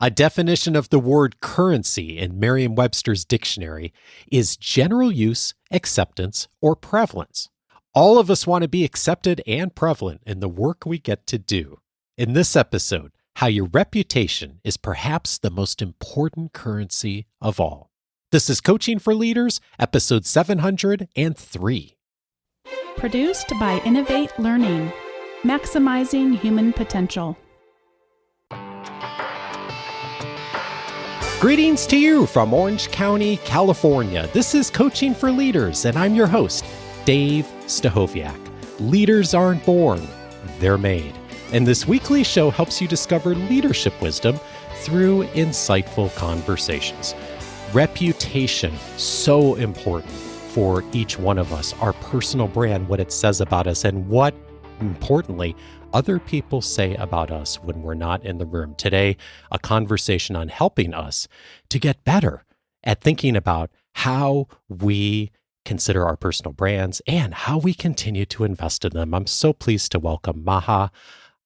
A definition of the word currency in Merriam-Webster's dictionary is general use, acceptance, or prevalence. All of us want to be accepted and prevalent in the work we get to do. In this episode, how your reputation is perhaps the most important currency of all. This is Coaching for Leaders, episode 703. Produced by Innovate Learning, maximizing human potential. Greetings to you from Orange County, California. This is Coaching for Leaders, and I'm your host, Dave Stachowiak. Leaders aren't born, they're made. And this weekly show helps you discover leadership wisdom through insightful conversations. Reputation, so important for each one of us. Our personal brand, what it says about us, and what, importantly, other people say about us when we're not in the room. Today, a conversation on helping us to get better at thinking about how we consider our personal brands and how we continue to invest in them. I'm so pleased to welcome Maha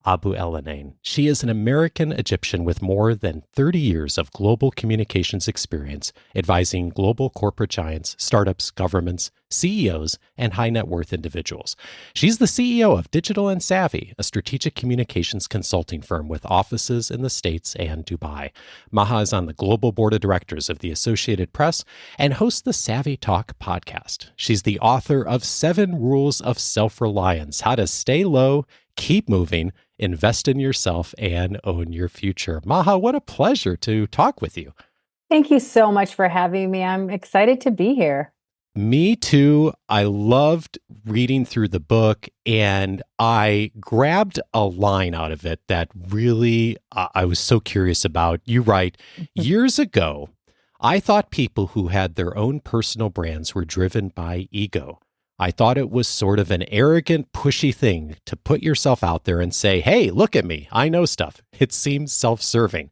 Abouelenein. She is an American Egyptian with more than 30 years of global communications experience, advising global corporate giants, startups, governments, CEOs, and high net worth individuals. She's the CEO of Digital and Savvy, a strategic communications consulting firm with offices in the States and Dubai. Maha is on the global board of directors of the Associated Press and hosts the Savvy Talk podcast. She's the author of 7 Rules of Self-Reliance: How to Stay Low, Keep Moving, Invest in Yourself, and Own Your Future. Maha, what a pleasure to talk with you. Thank you so much for having me. I'm excited to be here. Me too. I loved reading through the book, and I grabbed a line out of it that really I was so curious about. You write, years ago, I thought people who had their own personal brands were driven by ego. I thought it was sort of an arrogant, pushy thing to put yourself out there and say, hey, look at me, I know stuff. It seems self-serving.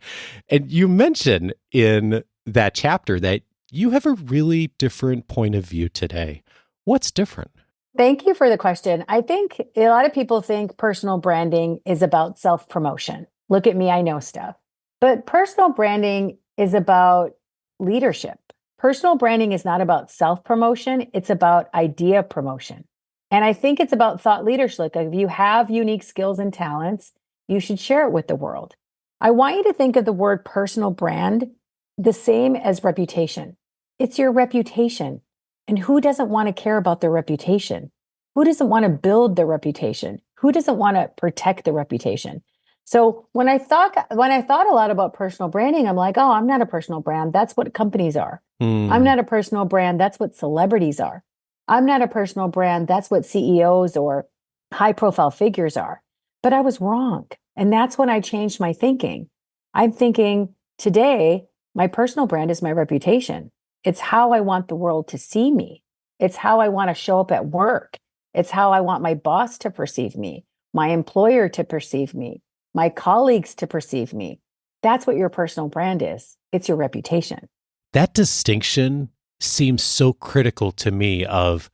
And you mention in that chapter that you have a really different point of view today. What's different? Thank you for the question. I think a lot of people think personal branding is about self-promotion. Look at me, I know stuff. But personal branding is about leadership. Personal branding is not about self-promotion, it's about idea promotion. And I think it's about thought leadership. Like if you have unique skills and talents, you should share it with the world. I want you to think of the word personal brand the same as reputation. It's your reputation. And who doesn't want to care about their reputation? Who doesn't want to build their reputation? Who doesn't want to protect the reputation? So when I thought a lot about personal branding, I'm like, oh, I'm not a personal brand. That's what companies are. I'm not a personal brand. That's what celebrities are. I'm not a personal brand. That's what CEOs or high profile figures are. But I was wrong. And that's when I changed my thinking. I'm thinking today, my personal brand is my reputation. It's how I want the world to see me. It's how I want to show up at work. It's how I want my boss to perceive me, my employer to perceive me, my colleagues to perceive me. That's what your personal brand is. It's your reputation. That distinction seems so critical to me, of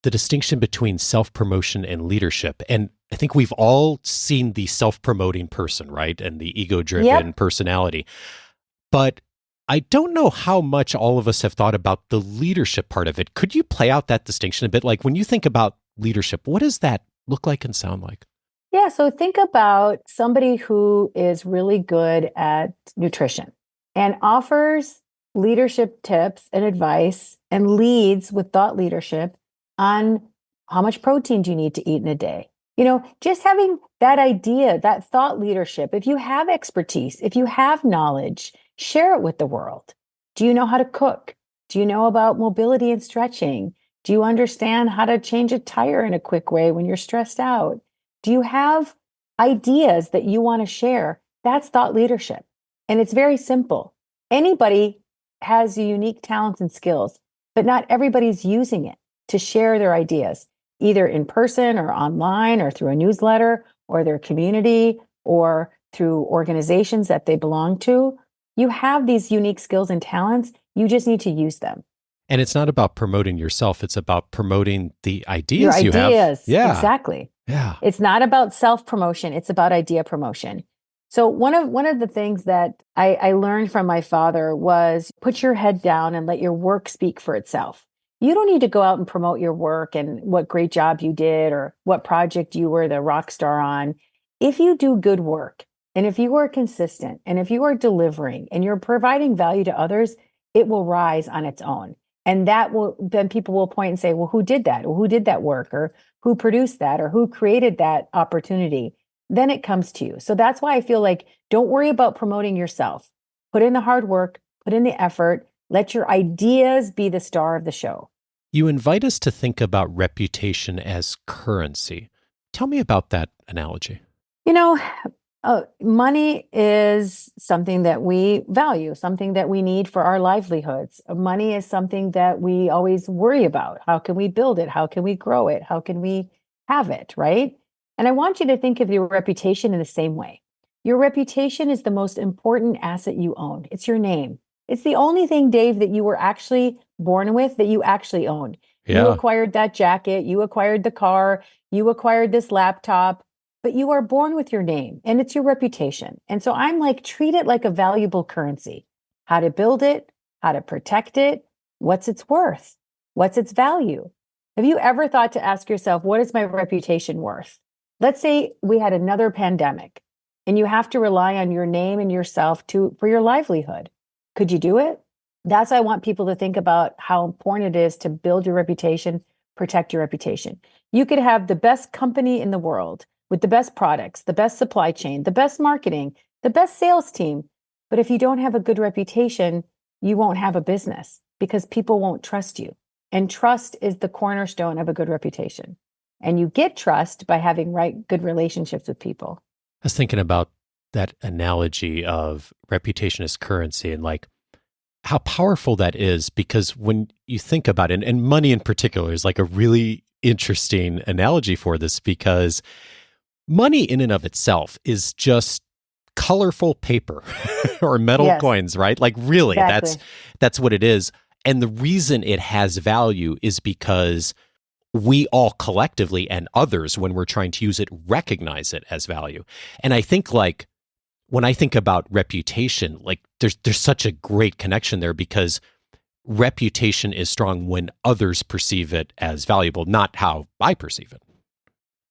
the distinction between self-promotion and leadership. And I think we've all seen the self-promoting person, right? And the ego-driven personality. But I don't know how much all of us have thought about the leadership part of it. Could you play out that distinction a bit? Like when you think about leadership, what does that look like and sound like? Yeah, so think about somebody who is really good at nutrition and offers leadership tips and advice and leads with thought leadership on how much protein do you need to eat in a day. You know, just having that idea, that thought leadership. If you have expertise, if you have knowledge, share it with the world. Do you know how to cook? Do you know about mobility and stretching? Do you understand how to change a tire in a quick way when you're stressed out? Do you have ideas that you want to share? That's thought leadership. And it's very simple. Anybody has unique talents and skills, but not everybody's using it to share their ideas, either in person or online or through a newsletter or their community or through organizations that they belong to. You have these unique skills and talents. You just need to use them. And it's not about promoting yourself. It's about promoting the ideas you have. Ideas. Yeah. Exactly. Yeah. It's not about self-promotion. It's about idea promotion. So one of the things that I learned from my father was put your head down and let your work speak for itself. You don't need to go out and promote your work and what great job you did or what project you were the rock star on. If you do good work and if you are consistent and if you are delivering and you're providing value to others, it will rise on its own. And that will then people will point and say, well, who did that? Or who did that work? Or who produced that? Or who created that opportunity? Then it comes to you. So that's why I feel like don't worry about promoting yourself. Put in the hard work, put in the effort, let your ideas be the star of the show. You invite us to think about reputation as currency. Tell me about that analogy. You know, money is something that we value, something that we need for our livelihoods. Money is something that we always worry about. How can we build it? How can we grow it? How can we have it? Right. And I want you to think of your reputation in the same way. Your reputation is the most important asset you own. It's your name. It's the only thing, Dave, that you were actually born with that you actually owned. You Yeah. acquired that jacket, you acquired the car, you acquired this laptop, but you are born with your name and it's your reputation. And so I'm like, treat it like a valuable currency. How to build it, how to protect it, what's its worth, what's its value. Have you ever thought to ask yourself, what is my reputation worth? Let's say we had another pandemic and you have to rely on your name and yourself for your livelihood. Could you do it? That's why I want people to think about how important it is to build your reputation, protect your reputation. You could have the best company in the world with the best products, the best supply chain, the best marketing, the best sales team. But if you don't have a good reputation, you won't have a business because people won't trust you. And trust is the cornerstone of a good reputation. And you get trust by having good relationships with people. I was thinking about that analogy of reputation as currency and like how powerful that is, because when you think about it, and money in particular is like a really interesting analogy for this, because money in and of itself is just colorful paper or metal Yes. coins, right? Like really, Exactly. that's what it is. And the reason it has value is because we all collectively and others, when we're trying to use it, recognize it as value. And I think like when I think about reputation, like there's such a great connection there, because reputation is strong when others perceive it as valuable, not how I perceive it.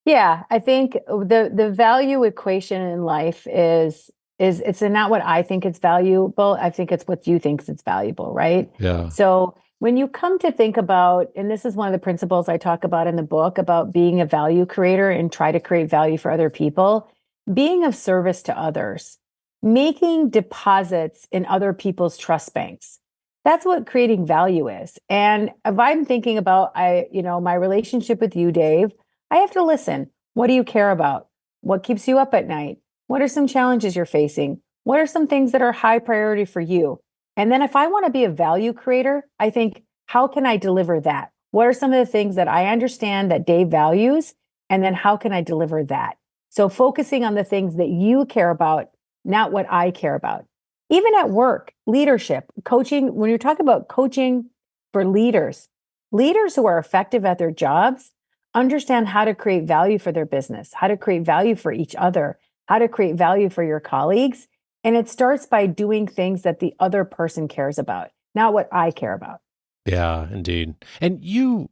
Yeah, I think the value equation in life is it's not what I think it's valuable. I think it's what you think it's valuable, right? Yeah. So when you come to think about, and this is one of the principles I talk about in the book about being a value creator and try to create value for other people, being of service to others, making deposits in other people's trust banks. That's what creating value is. And if I'm thinking about my relationship with you, Dave, I have to listen. What do you care about? What keeps you up at night? What are some challenges you're facing? What are some things that are high priority for you? And then if I want to be a value creator, I think, how can I deliver that? What are some of the things that I understand that Dave values? And then how can I deliver that? So focusing on the things that you care about, not what I care about. Even at work, leadership, coaching, when you're talking about coaching for leaders who are effective at their jobs, understand how to create value for their business, how to create value for each other, how to create value for your colleagues. And it starts by doing things that the other person cares about, not what I care about. Yeah, indeed. And you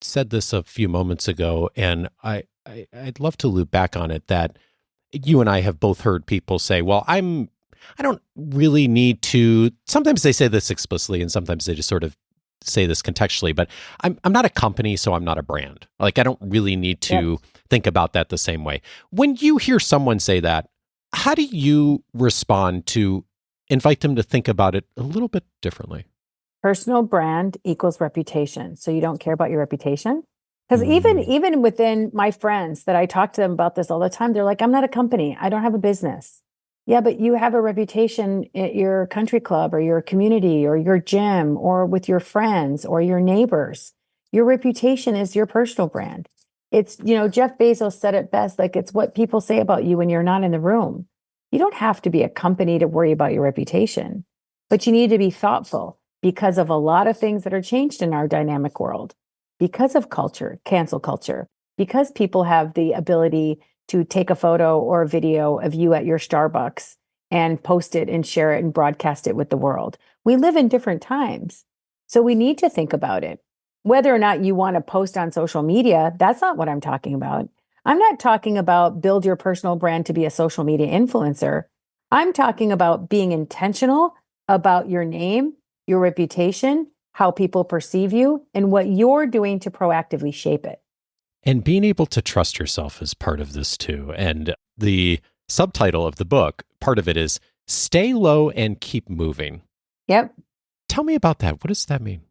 said this a few moments ago, and I'd love to loop back on it, that you and I have both heard people say, well, I don't really need to. Sometimes they say this explicitly and sometimes they just sort of say this contextually, but I'm not a company, so I'm not a brand. Like I don't really need to think about that the same way. When you hear someone say that, how do you respond to invite them to think about it a little bit differently? Personal brand equals reputation. So you don't care about your reputation? Because even within my friends that I talk to them about this all the time, they're like, I'm not a company. I don't have a business. Yeah, but you have a reputation at your country club or your community or your gym or with your friends or your neighbors. Your reputation is your personal brand. It's, Jeff Bezos said it best, like it's what people say about you when you're not in the room. You don't have to be a company to worry about your reputation, but you need to be thoughtful because of a lot of things that are changed in our dynamic world, because of culture, cancel culture, because people have the ability to take a photo or a video of you at your Starbucks and post it and share it and broadcast it with the world. We live in different times. So we need to think about it. Whether or not you want to post on social media, that's not what I'm talking about. I'm not talking about build your personal brand to be a social media influencer. I'm talking about being intentional about your name, your reputation, how people perceive you, and what you're doing to proactively shape it. And being able to trust yourself is part of this too. And the subtitle of the book, part of it is Stay Low and Keep Moving. Yep. Tell me about that. What does that mean?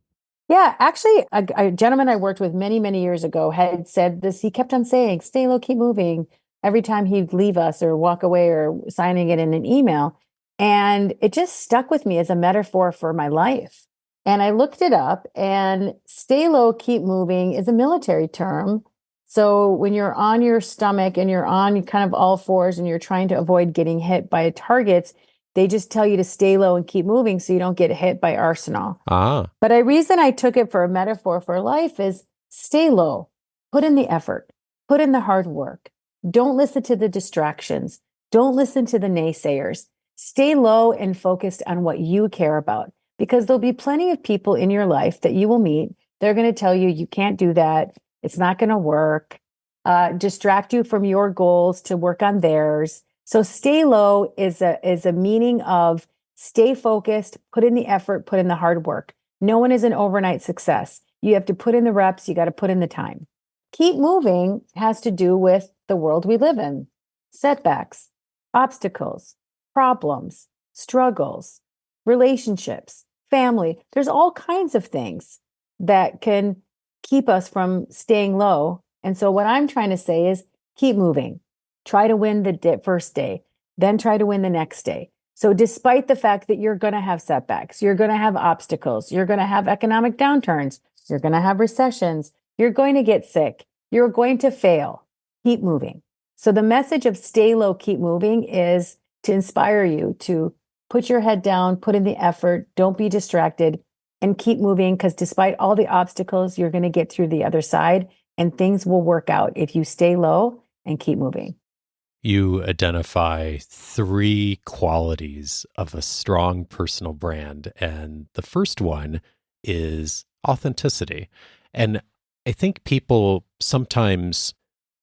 Yeah, actually, a gentleman I worked with many, many years ago had said this. He kept on saying, stay low, keep moving every time he'd leave us or walk away or signing it in an email. And it just stuck with me as a metaphor for my life. And I looked it up, and stay low, keep moving is a military term. So when you're on your stomach and you're on kind of all fours and you're trying to avoid getting hit by targets, they just tell you to stay low and keep moving so you don't get hit by arsenal. But the reason I took it for a metaphor for life is stay low, put in the effort, put in the hard work. Don't listen to the distractions. Don't listen to the naysayers. Stay low and focused on what you care about, because there'll be plenty of people in your life that you will meet. They're going to tell you, you can't do that. It's not going to work. Distract you from your goals to work on theirs. So stay low is a meaning of stay focused, put in the effort, put in the hard work. No one is an overnight success. You have to put in the reps. You got to put in the time. Keep moving has to do with the world we live in. Setbacks, obstacles, problems, struggles, relationships, family. There's all kinds of things that can keep us from staying low. And so what I'm trying to say is keep moving. Try to win the first day, then try to win the next day. So despite the fact that you're going to have setbacks, you're going to have obstacles, you're going to have economic downturns, you're going to have recessions, you're going to get sick, you're going to fail, keep moving. So the message of stay low, keep moving is to inspire you to put your head down, put in the effort, don't be distracted, and keep moving, because despite all the obstacles, you're going to get through the other side and things will work out if you stay low and keep moving. You identify 3 qualities of a strong personal brand. And the first one is authenticity. And I think people sometimes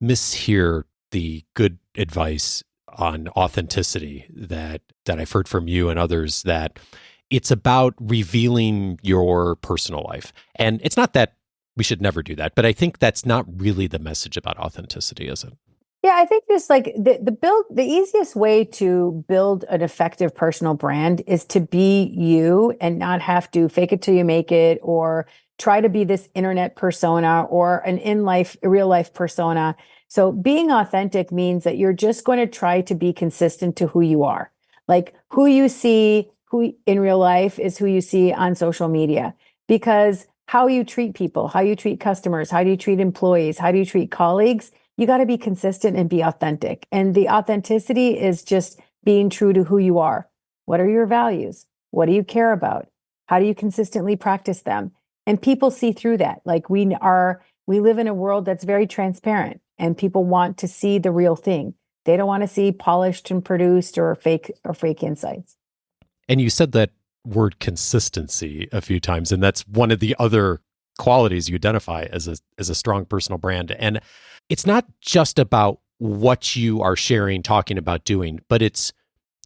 mishear the good advice on authenticity that I've heard from you and others, that it's about revealing your personal life. And it's not that we should never do that, but I think that's not really the message about authenticity, is it? Yeah, I think just like the easiest way to build an effective personal brand is to be you and not have to fake it till you make it, or try to be this internet persona or an real life persona. So being authentic means that you're just going to try to be consistent to who you are. Like who you see, who in real life is who you see on social media, because how you treat people, how you treat customers, how do you treat employees, how do you treat colleagues, you got to be consistent and be authentic. And the authenticity is just being true to who you are. What are your values? What do you care about? How do you consistently practice them? And people see through that. Like we live in a world that's very transparent, and people want to see the real thing. They don't want to see polished and produced or fake insights. And you said that word consistency a few times, and that's one of the other qualities you identify as a strong personal brand. And it's not just about what you are sharing, talking about, doing, but it's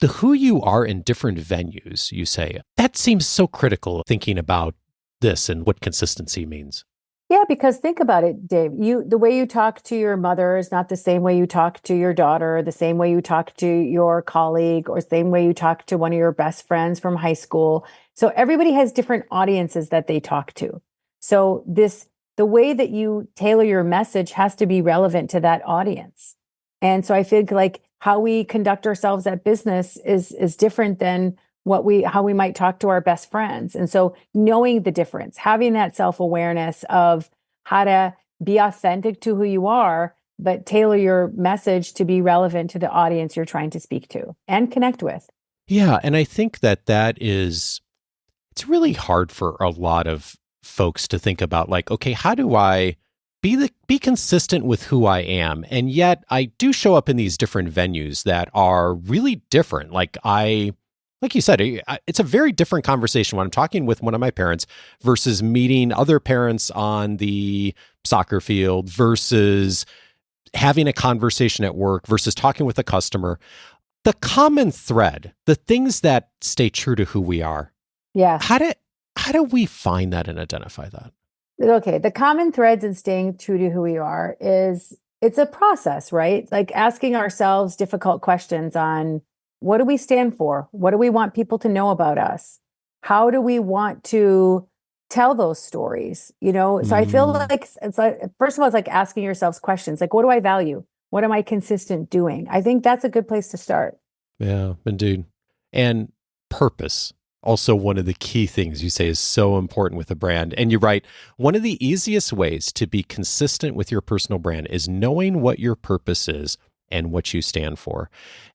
the who you are in different venues, you say. That seems so critical, thinking about this and what consistency means. Yeah, because think about it, Dave. The way you talk to your mother is not the same way you talk to your daughter, the same way you talk to your colleague, or same way you talk to one of your best friends from high school. So everybody has different audiences that they talk to. So the way that you tailor your message has to be relevant to that audience. And so I feel like how we conduct ourselves at business is different than how we might talk to our best friends. And so knowing the difference, having that self-awareness of how to be authentic to who you are, but tailor your message to be relevant to the audience you're trying to speak to and connect with. Yeah. And I think it's really hard for a lot of folks to think about, like, okay, how do I be consistent with who I am. And yet I do show up in these different venues that are really different. Like you said, it's a very different conversation when I'm talking with one of my parents versus meeting other parents on the soccer field versus having a conversation at work versus talking with a customer. The common thread, the things that stay true to who we are. Yeah. How do we find that and identify that? Okay. The common threads in staying true to who we are is it's a process, right? Like asking ourselves difficult questions on what do we stand for? What do we want people to know about us? How do we want to tell those stories? So I feel like it's like, first of all, it's like asking yourselves questions like, what do I value? What am I consistent doing? I think that's a good place to start. Yeah, indeed. And purpose. Also, one of the key things you say is so important with a brand. And you're right. One of the easiest ways to be consistent with your personal brand is knowing what your purpose is and what you stand for.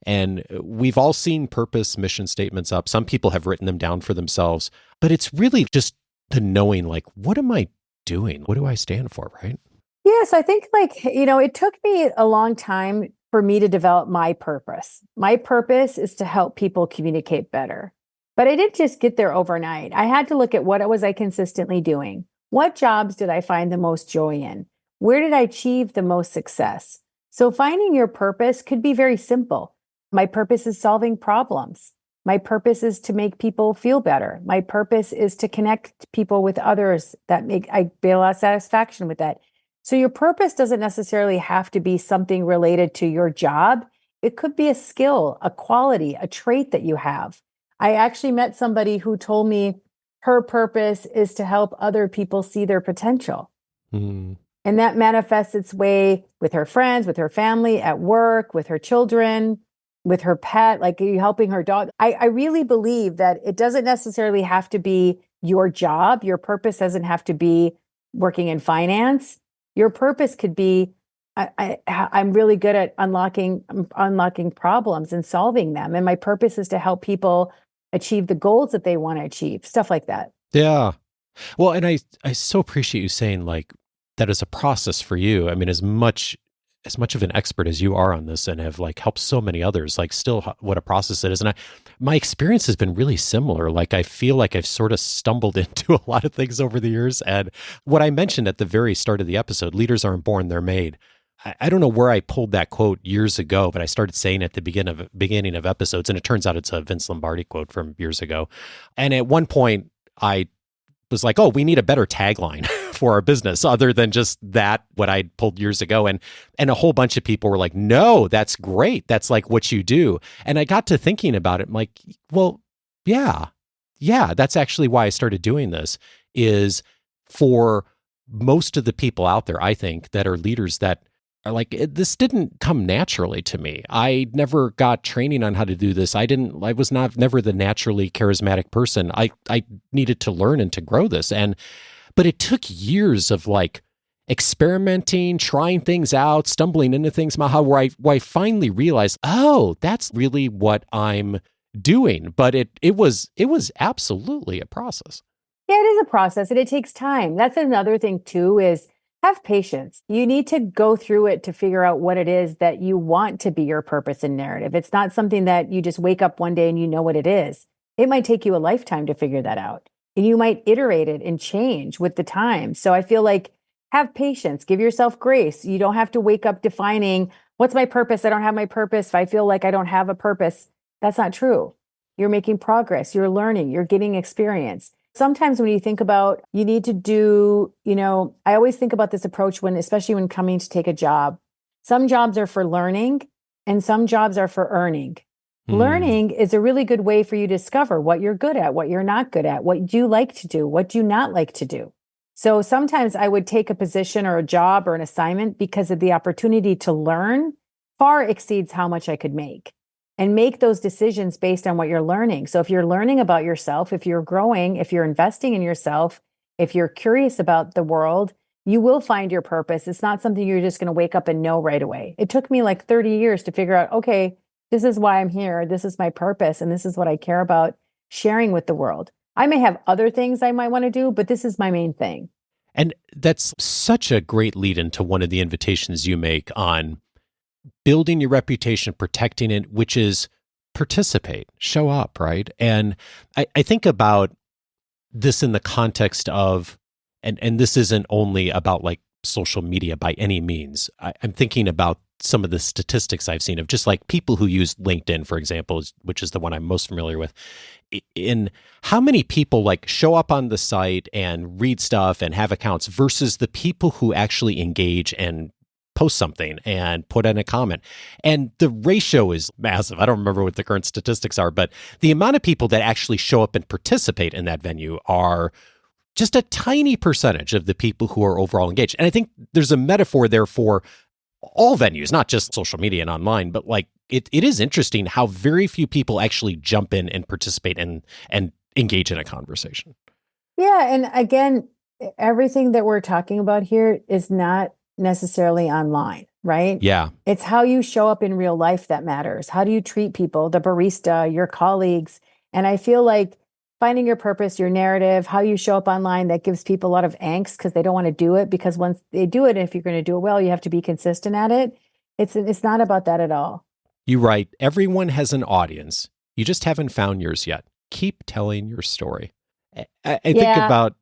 And we've all seen purpose mission statements up. Some people have written them down for themselves, but it's really just the knowing, like, what am I doing? What do I stand for, right? Yes, I think it took me a long time for me to develop my purpose. My purpose is to help people communicate better. But I didn't just get there overnight. I had to look at what was I consistently doing? What jobs did I find the most joy in? Where did I achieve the most success? So finding your purpose could be very simple. My purpose is solving problems. My purpose is to make people feel better. My purpose is to connect people with others I feel a lot of satisfaction with that. So your purpose doesn't necessarily have to be something related to your job. It could be a skill, a quality, a trait that you have. I actually met somebody who told me her purpose is to help other people see their potential. And that manifests its way with her friends, with her family, at work, with her children, with her pet, like helping her dog. I really believe that it doesn't necessarily have to be your job. Your purpose doesn't have to be working in finance. Your purpose could be, I'm really good at unlocking problems and solving them. And my purpose is to help people achieve the goals that they want to achieve, stuff like that. Yeah. Well, and I so appreciate you saying like that is a process for you. I mean, as much of an expert as you are on this and have like helped so many others, like still what a process it is. And my experience has been really similar. Like I feel like I've sort of stumbled into a lot of things over the years. And what I mentioned at the very start of the episode, leaders aren't born, they're made. I don't know where I pulled that quote years ago, but I started saying it at the beginning of episodes, and it turns out it's a Vince Lombardi quote from years ago. And at one point, I was like, "Oh, we need a better tagline for our business, other than just that what I pulled years ago." And a whole bunch of people were like, "No, that's great. That's like what you do." And I got to thinking about it. I'm like, "Well, yeah, that's actually why I started doing this. Is for most of the people out there, I think, that are leaders that." Like this didn't come naturally to me. I never got training on how to do this. I was never the naturally charismatic person. I needed to learn and to grow this. But it took years of like experimenting, trying things out, stumbling into things, Maha, where I finally realized, oh, that's really what I'm doing. But it was absolutely a process. Yeah, it is a process and it takes time. That's another thing too, is have patience. You need to go through it to figure out what it is that you want to be your purpose and narrative. It's not something that you just wake up one day and you know what it is. It might take you a lifetime to figure that out. And you might iterate it and change with the time. So I feel like have patience, give yourself grace. You don't have to wake up defining what's my purpose. I don't have my purpose. If I feel like I don't have a purpose, that's not true. You're making progress. You're learning. You're getting experience. Sometimes when you think about, you need to do, I always think about this approach especially when coming to take a job. Some jobs are for learning and some jobs are for earning. Learning is a really good way for you to discover what you're good at, what you're not good at, what you like to do, what you not like to do. So sometimes I would take a position or a job or an assignment because of the opportunity to learn far exceeds how much I could make. And make those decisions based on what you're learning. So if you're learning about yourself, if you're growing, if you're investing in yourself, if you're curious about the world, you will find your purpose. It's not something you're just going to wake up and know right away. It took me like 30 years to figure out, okay, this is why I'm here. This is my purpose. And this is what I care about sharing with the world. I may have other things I might want to do, but this is my main thing. And that's such a great lead into one of the invitations you make on building your reputation, protecting it, which is participate, show up, right? And I think about this in the context of, and this isn't only about like social media by any means. I'm thinking about some of the statistics I've seen of just like people who use LinkedIn, for example, which is the one I'm most familiar with, in how many people like show up on the site and read stuff and have accounts versus the people who actually engage and post something and put in a comment. And the ratio is massive. I don't remember what the current statistics are, but the amount of people that actually show up and participate in that venue are just a tiny percentage of the people who are overall engaged. And I think there's a metaphor there for all venues, not just social media and online, but like it is interesting how very few people actually jump in and participate and engage in a conversation. Yeah. And again, everything that we're talking about here is not necessarily online, right? Yeah. It's how you show up in real life that matters. How do you treat people, the barista, your colleagues? And I feel like finding your purpose, your narrative, how you show up online, that gives people a lot of angst because they don't want to do it, because once they do it, if you're going to do it well, you have to be consistent at it. It's not about that at all. You write, everyone has an audience. You just haven't found yours yet. Keep telling your story. I think about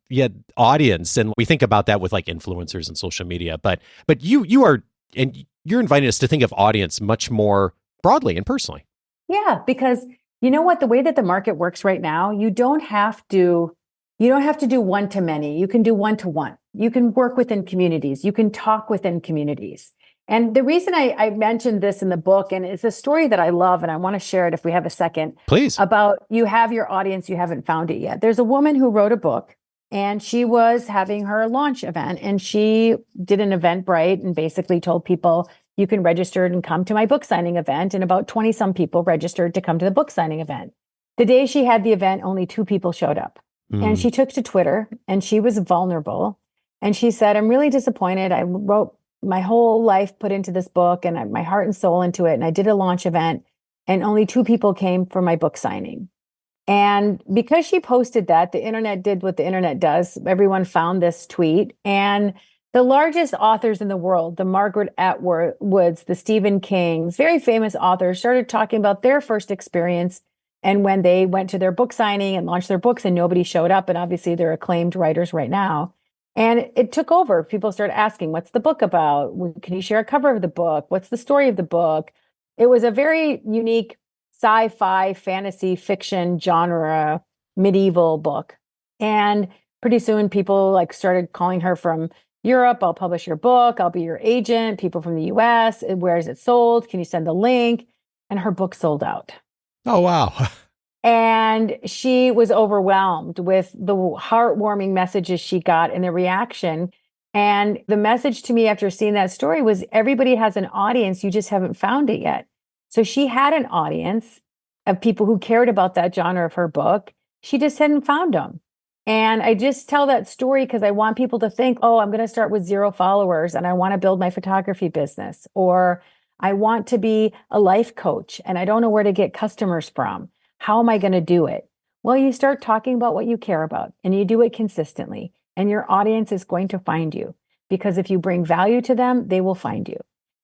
audience, and we think about that with like influencers and social media, but you are, and you're inviting us to think of audience much more broadly and personally. Yeah, because you know what, the way that the market works right now, you don't have to do one to many. You can do one to one. You can work within communities. You can talk within communities. And the reason I mentioned this in the book, and it's a story that I love, and I want to share it if we have a second. Please. About you have your audience, you haven't found it yet. There's a woman who wrote a book, and she was having her launch event, and she did an Eventbrite and basically told people, you can register and come to my book signing event. And about 20 some people registered to come to the book signing event. The day she had the event, only 2 people showed up. And she took to Twitter, and she was vulnerable. And she said, I'm really disappointed. I wrote my whole life put into this book and my heart and soul into it. And I did a launch event, and only 2 people came for my book signing. And because she posted that, the internet did what the internet does. Everyone found this tweet, and the largest authors in the world, the Margaret Atwoods, the Stephen Kings, very famous authors, started talking about their first experience and when they went to their book signing and launched their books and nobody showed up. And obviously they're acclaimed writers right now. And it took over. People started asking, what's the book about? Can you share a cover of the book? What's the story of the book? It was a very unique sci-fi, fantasy, fiction genre, medieval book. And pretty soon people like started calling her from Europe. I'll publish your book. I'll be your agent. People from the US. Where is it sold? Can you send the link? And her book sold out. Oh, wow. And she was overwhelmed with the heartwarming messages she got and the reaction. And the message to me after seeing that story was, everybody has an audience. You just haven't found it yet. So she had an audience of people who cared about that genre of her book. She just hadn't found them. And I just tell that story because I want people to think, oh, I'm going to start with 0 followers and I want to build my photography business, or I want to be a life coach and I don't know where to get customers from. How am I going to do it? Well, you start talking about what you care about and you do it consistently, and your audience is going to find you, because if you bring value to them, they will find you.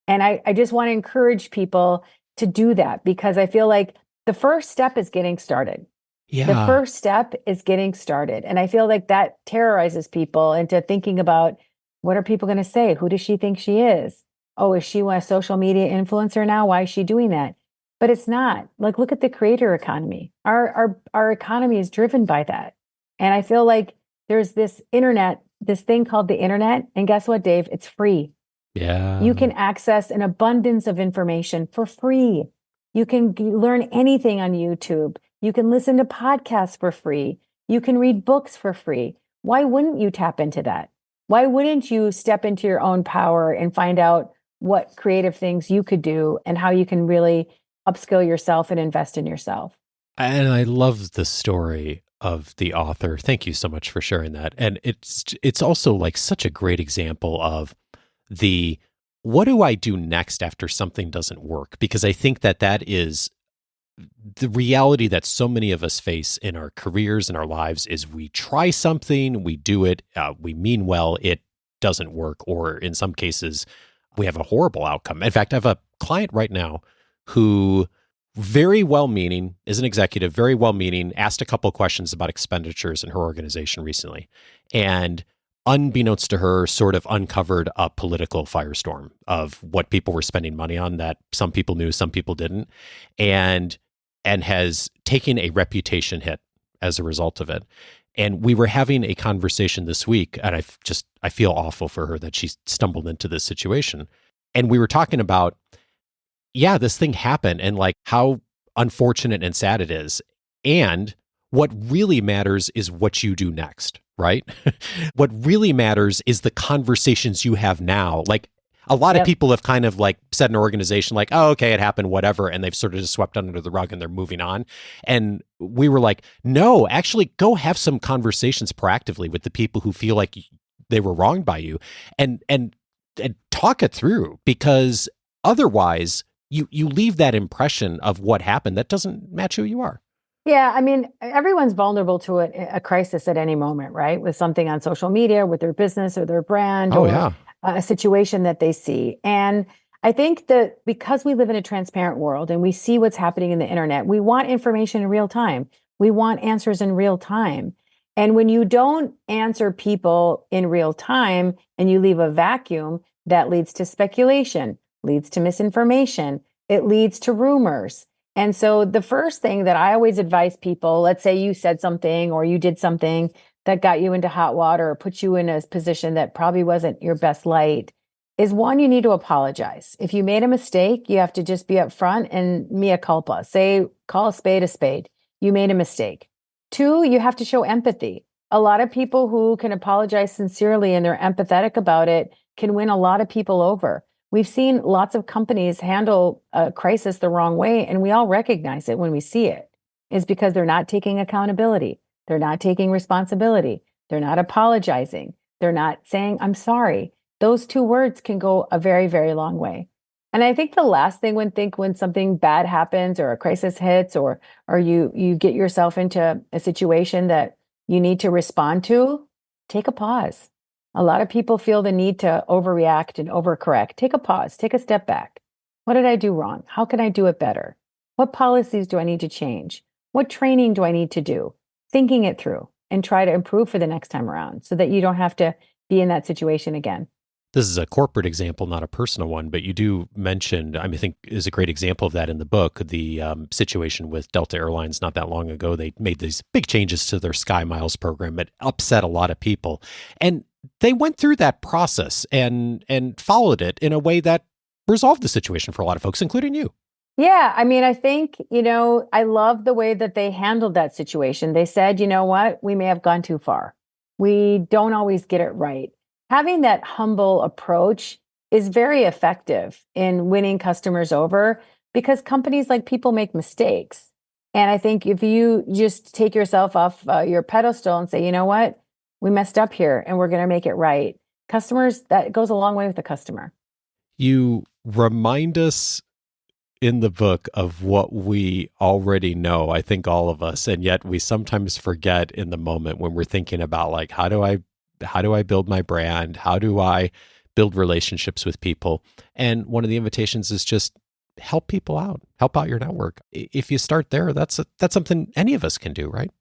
And I just want to encourage people to do that, because I feel like the first step is getting started. Yeah. The first step is getting started. And I feel like that terrorizes people into thinking about, what are people going to say? Who does she think she is? Oh, is she a social media influencer now? Why is she doing that? But it's not. Like, look at the creator economy. Our economy is driven by that. And I feel like there's this thing called the internet. And guess what, Dave? It's free. Yeah. You can access an abundance of information for free. You can learn anything on YouTube. You can listen to podcasts for free. You can read books for free. Why wouldn't you tap into that? Why wouldn't you step into your own power and find out what creative things you could do and how you can really upskill yourself and invest in yourself? And I love the story of the author. Thank you so much for sharing that. And it's also like such a great example of what do I do next after something doesn't work? Because I think that is the reality that so many of us face in our careers and our lives is we try something, we do it, we mean well, it doesn't work, or in some cases, we have a horrible outcome. In fact, I have a client right now who very well-meaning, is an executive, very well-meaning, asked a couple of questions about expenditures in her organization recently. And unbeknownst to her, sort of uncovered a political firestorm of what people were spending money on that some people knew, some people didn't, and has taken a reputation hit as a result of it. And we were having a conversation this week, and I feel awful for her that she stumbled into this situation. And we were talking about, yeah, this thing happened and like how unfortunate and sad it is. And what really matters is what you do next, right? What really matters is the conversations you have now. Like a lot of people have kind of like said in an organization like, oh, okay, it happened, whatever. And they've sort of just swept under the rug and they're moving on. And we were like, no, actually go have some conversations proactively with the people who feel like they were wronged by you and talk it through, because otherwise you leave that impression of what happened that doesn't match who you are. Yeah, I mean, everyone's vulnerable to a crisis at any moment, right? With something on social media, with their business or their brand, a situation that they see. And I think that because we live in a transparent world and we see what's happening in the internet, we want information in real time. We want answers in real time. And when you don't answer people in real time and you leave a vacuum, that leads to speculation, leads to misinformation, it leads to rumors. And so the first thing that I always advise people, let's say you said something or you did something that got you into hot water or put you in a position that probably wasn't your best light, is one, you need to apologize. If you made a mistake, you have to just be upfront and mea culpa. Say, call a spade a spade. You made a mistake. Two, you have to show empathy. A lot of people who can apologize sincerely and they're empathetic about it can win a lot of people over. We've seen lots of companies handle a crisis the wrong way, and we all recognize it when we see it. It's because they're not taking accountability. They're not taking responsibility. They're not apologizing. They're not saying, I'm sorry. Those two words can go a very, very long way. And I think the last thing when something bad happens or a crisis hits or you get yourself into a situation that you need to respond to, take a pause. A lot of people feel the need to overreact and overcorrect. Take a pause, take a step back. What did I do wrong? How can I do it better? What policies do I need to change? What training do I need to do? Thinking it through and try to improve for the next time around so that you don't have to be in that situation again. This is a corporate example, not a personal one, but you do mention, I think is a great example of that in the book, the situation with Delta Airlines not that long ago. They made these big changes to their Sky Miles program. It upset a lot of people. And they went through that process and followed it in a way that resolved the situation for a lot of folks, including you. Yeah, I mean, I think, I love the way that they handled that situation. They said, you know what, we may have gone too far. We don't always get it right. Having that humble approach is very effective in winning customers over because companies like people make mistakes. And I think if you just take yourself off your pedestal and say, you know what, we messed up here and we're going to make it right. Customers, that goes a long way with the customer. You remind us in the book of what we already know, I think all of us, and yet we sometimes forget in the moment when we're thinking about like, how do I build my brand? How do I build relationships with people? And one of the invitations is just help people out, help out your network. If you start there, that's something any of us can do, right?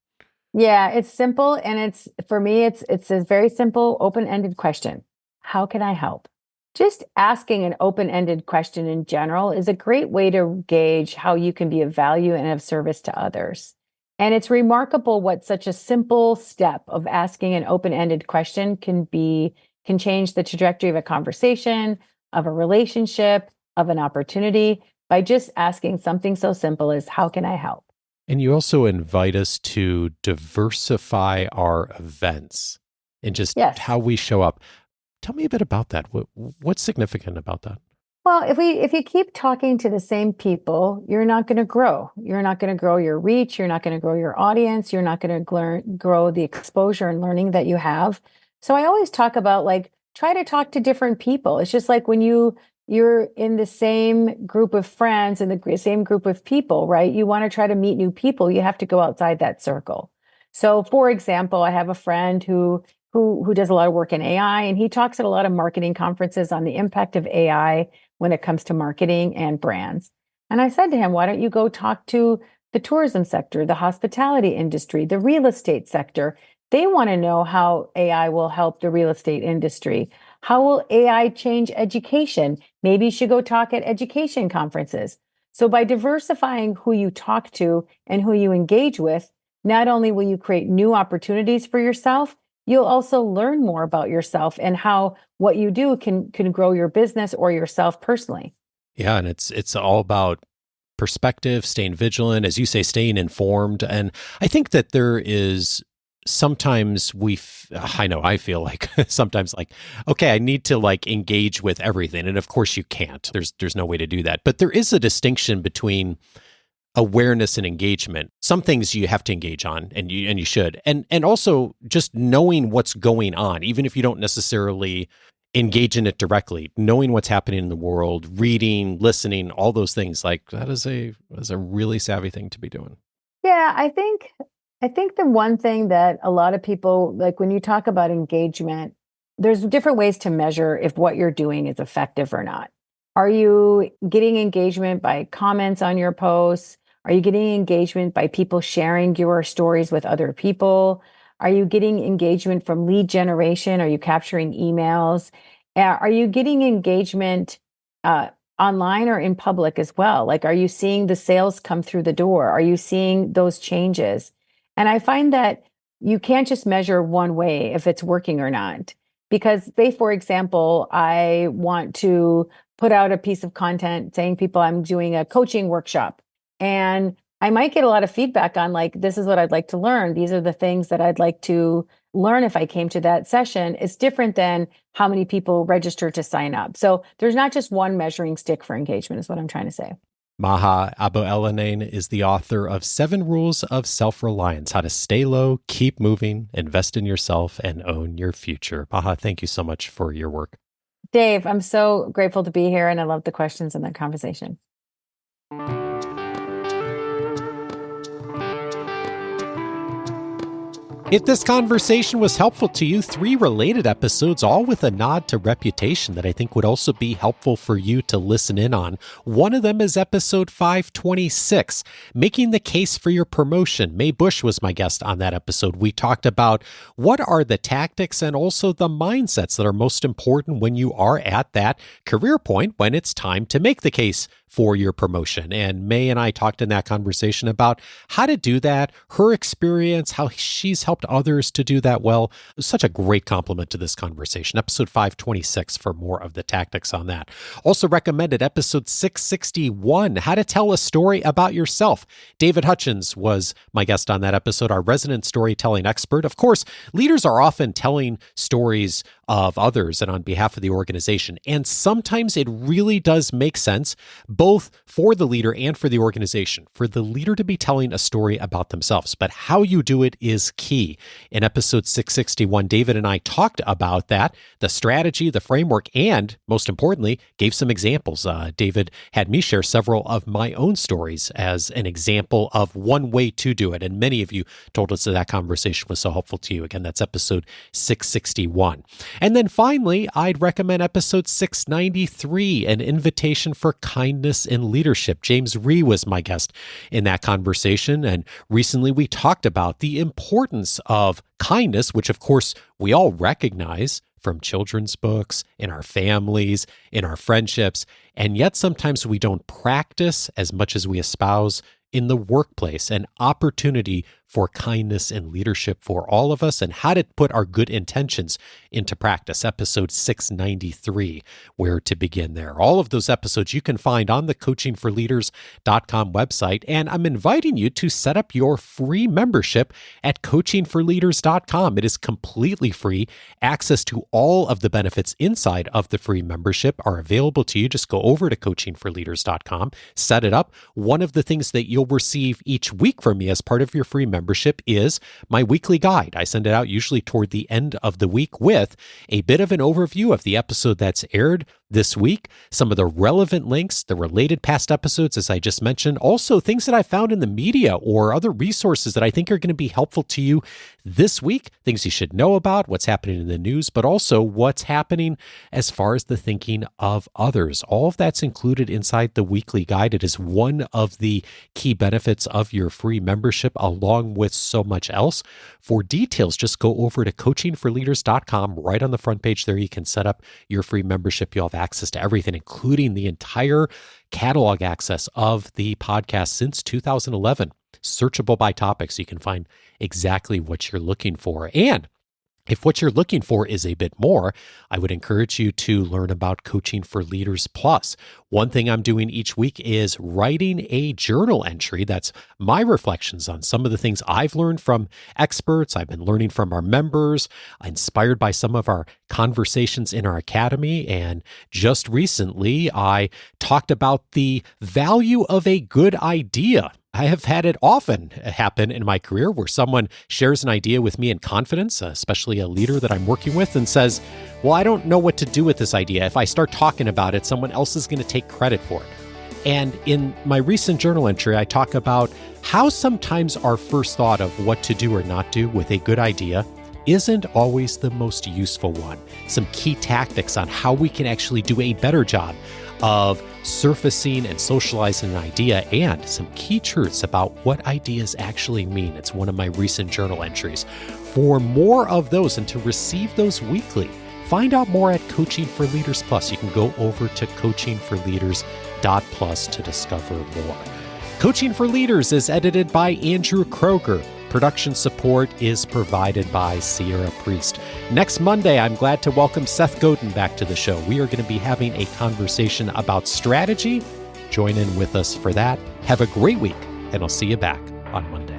Yeah, it's simple. And for me, it's a very simple, open-ended question. How can I help? Just asking an open-ended question in general is a great way to gauge how you can be of value and of service to others. And it's remarkable what such a simple step of asking an open-ended question can change the trajectory of a conversation, of a relationship, of an opportunity by just asking something so simple as, how can I help? And you also invite us to diversify our events and just how we show up. Tell me a bit about that. What's significant about that? Well, if you keep talking to the same people, you're not going to grow. You're not going to grow your reach. You're not going to grow your audience. You're not going to grow the exposure and learning that you have. So I always talk about try to talk to different people. It's just like when you you're in the same group of friends and the same group of people, right? You want to try to meet new people. You have to go outside that circle. So, for example, I have a friend who does a lot of work in AI, and he talks at a lot of marketing conferences on the impact of AI when it comes to marketing and brands. And I said to him, why don't you go talk to the tourism sector, the hospitality industry, the real estate sector? They want to know how AI will help the real estate industry. How will AI change education? Maybe you should go talk at education conferences. So by diversifying who you talk to and who you engage with, not only will you create new opportunities for yourself, you'll also learn more about yourself and how what you do can grow your business or yourself personally. Yeah, and it's all about perspective, staying vigilant, as you say, staying informed. And I think that there is sometimes I feel like sometimes like, okay, I need to like engage with everything. And of course you can't. There's no way to do that. But there is a distinction between awareness and engagement. Some things you have to engage on, and you should. And also just knowing what's going on, even if you don't necessarily engage in it directly, knowing what's happening in the world, reading, listening, all those things, like that is a really savvy thing to be doing. Yeah, I think the one thing that a lot of people, like when you talk about engagement, there's different ways to measure if what you're doing is effective or not. Are you getting engagement by comments on your posts? Are you getting engagement by people sharing your stories with other people? Are you getting engagement from lead generation? Are you capturing emails? Are you getting engagement online or in public as well? Like, are you seeing the sales come through the door? Are you seeing those changes? And I find that you can't just measure one way if it's working or not. Because say, for example, I want to put out a piece of content saying people I'm doing a coaching workshop, and I might get a lot of feedback on like, this is what I'd like to learn. These are the things that I'd like to learn if I came to that session. It's different than how many people register to sign up. So there's not just one measuring stick for engagement is what I'm trying to say. Maha Abouelenein is the author of 7 Rules of Self-Reliance, how to stay low, keep moving, invest in yourself, and own your future. Maha, thank you so much for your work. Dave, I'm so grateful to be here, and I love the questions and the conversation. If this conversation was helpful to you, 3 related episodes, all with a nod to reputation that I think would also be helpful for you to listen in on. One of them is episode 526, Making the Case for Your Promotion. Mae Bush was my guest on that episode. We talked about what are the tactics and also the mindsets that are most important when you are at that career point when it's time to make the case for your promotion. And Mae and I talked in that conversation about how to do that, her experience, how she's helped others to do that well. It was such a great compliment to this conversation. Episode 526 for more of the tactics on that. Also recommended episode 661, How to Tell a Story About Yourself. David Hutchins was my guest on that episode, our resident storytelling expert. Of course, leaders are often telling stories of others and on behalf of the organization. And sometimes it really does make sense, both for the leader and for the organization, for the leader to be telling a story about themselves. But how you do it is key. In episode 661, David and I talked about that, the strategy, the framework, and most importantly, gave some examples. David had me share several of my own stories as an example of one way to do it. And many of you told us that conversation was so helpful to you. Again, that's episode 661. And then finally, I'd recommend episode 693, An Invitation for Kindness in Leadership. James Rhee was my guest in that conversation. And recently we talked about the importance of kindness, which of course we all recognize from children's books, in our families, in our friendships. And yet sometimes we don't practice as much as we espouse in the workplace, an opportunity for kindness and leadership for all of us, and how to put our good intentions into practice. Episode 693, where to begin there. All of those episodes you can find on the coachingforleaders.com website, and I'm inviting you to set up your free membership at coachingforleaders.com. It is completely free. Access to all of the benefits inside of the free membership are available to you. Just go over to coachingforleaders.com, set it up. One of the things that you'll receive each week from me as part of your free membership is my weekly guide. I send it out usually toward the end of the week with a bit of an overview of the episode that's aired, this week, some of the relevant links, the related past episodes, as I just mentioned, also things that I found in the media or other resources that I think are going to be helpful to you this week, things you should know about, what's happening in the news, but also what's happening as far as the thinking of others. All of that's included inside the weekly guide. It is one of the key benefits of your free membership, along with so much else. For details, just go over to coachingforleaders.com. Right on the front page there, you can set up your free membership. You'll have access to everything, including the entire catalog access of the podcast since 2011. Searchable by topic, so you can find exactly what you're looking for. And if what you're looking for is a bit more, I would encourage you to learn about Coaching for Leaders Plus. One thing I'm doing each week is writing a journal entry. That's my reflections on some of the things I've learned from experts. I've been learning from our members, inspired by some of our conversations in our academy. And just recently, I talked about the value of a good idea. I have had it often happen in my career where someone shares an idea with me in confidence, especially a leader that I'm working with, and says, well, I don't know what to do with this idea. If I start talking about it, someone else is going to take credit for it. And in my recent journal entry, I talk about how sometimes our first thought of what to do or not do with a good idea isn't always the most useful one. Some key tactics on how we can actually do a better job of surfacing and socializing an idea, and some key truths about what ideas actually mean. It's one of my recent journal entries. For more of those and to receive those weekly, find out more at Coaching for Leaders Plus. You can go over to coachingforleaders.plus to discover more. Coaching for Leaders is edited by Andrew Kroger. Production support is provided by Sierra Priest. Next Monday, I'm glad to welcome Seth Godin back to the show. We are going to be having a conversation about strategy. Join in with us for that. Have a great week, and I'll see you back on Monday.